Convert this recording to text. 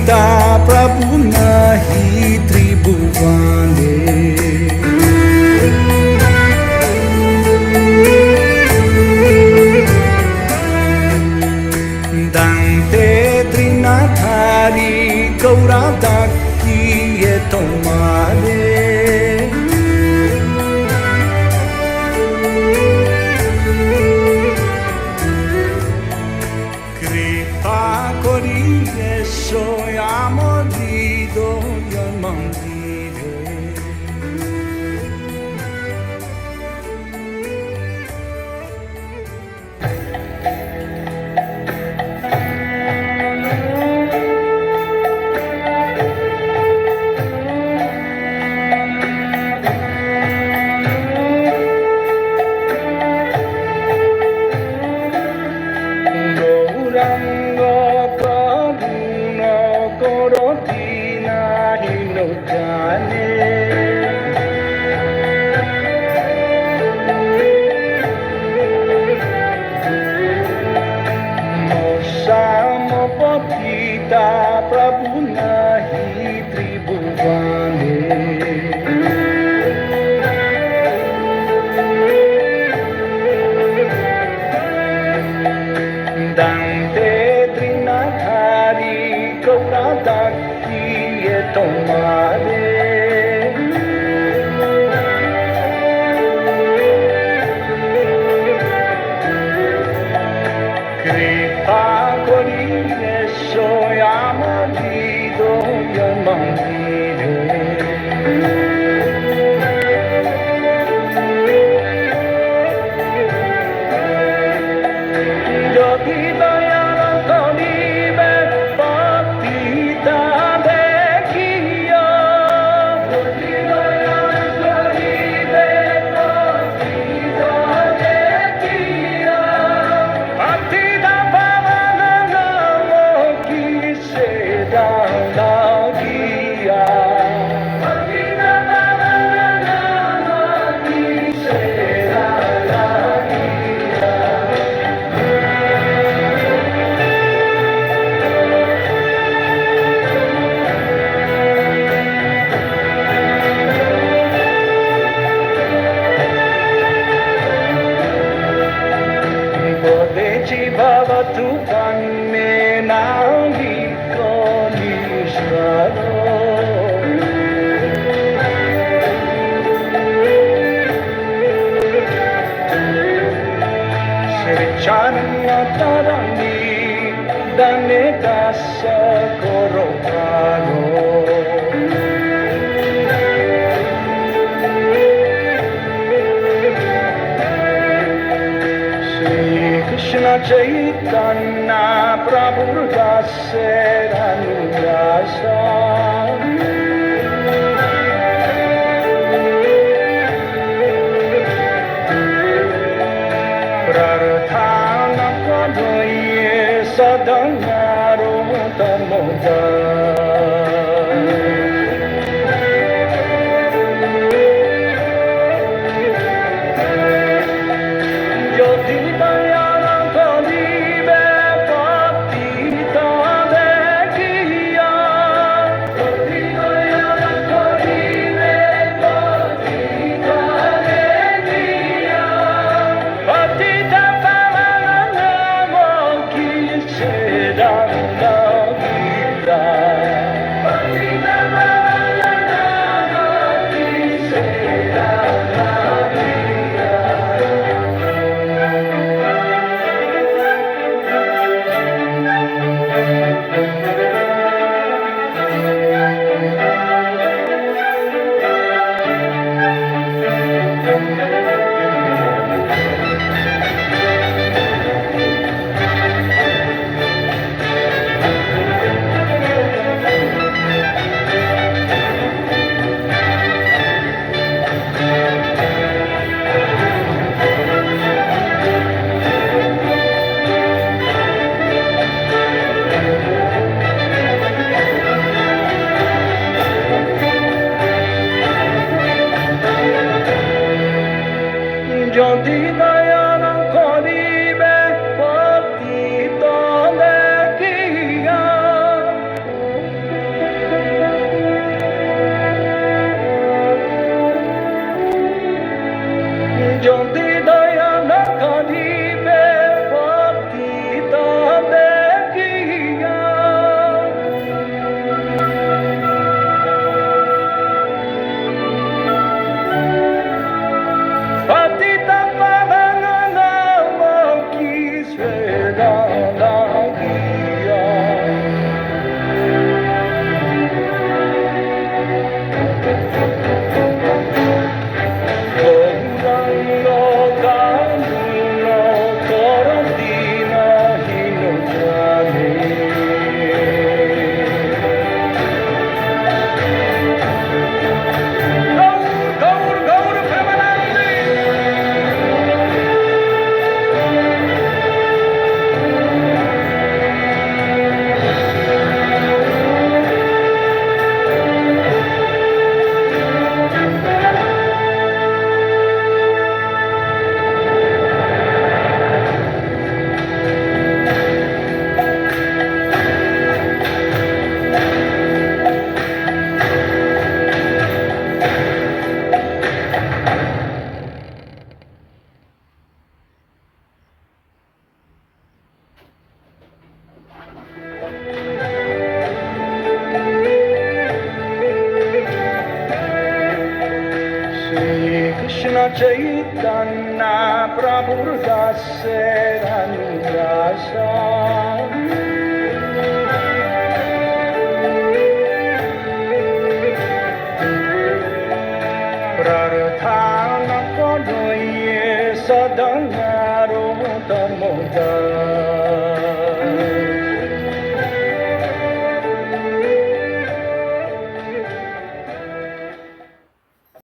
Pita Prabhu nahi tribhuvane. Dante Trinathari Gauradaki e tomare. Kripa koriye soy amorido yon mandire. Prabhu nahi tribhuvane. Dante Trinathari Gauradaki e tomare. Kripa koriye soy amorido yon mandire. Jodi dayara koribe patita dekhiya. Jodi dayara koribe patita dekhiya. Patita pavana namo ki seda lagiya. Patita pavana namo ki seda lagiya. Bodeci bhavatu kanne naviko nishvaro. Shri Charanya tarani dane dasa koroparo. Krishna Chaitanya Prabhu Dase Anurasa. Prarthana Kadhoye Sadanyaro Damodar. Jodi dayara koribe patita dekhiya. Jodi dayara koribe patita dekhiya. Patita pavana namo ki seda lagiya. Krishna Chaitanya Prabhu Dase Ranurasa Prarthana Konoye Sadangaro Tamoda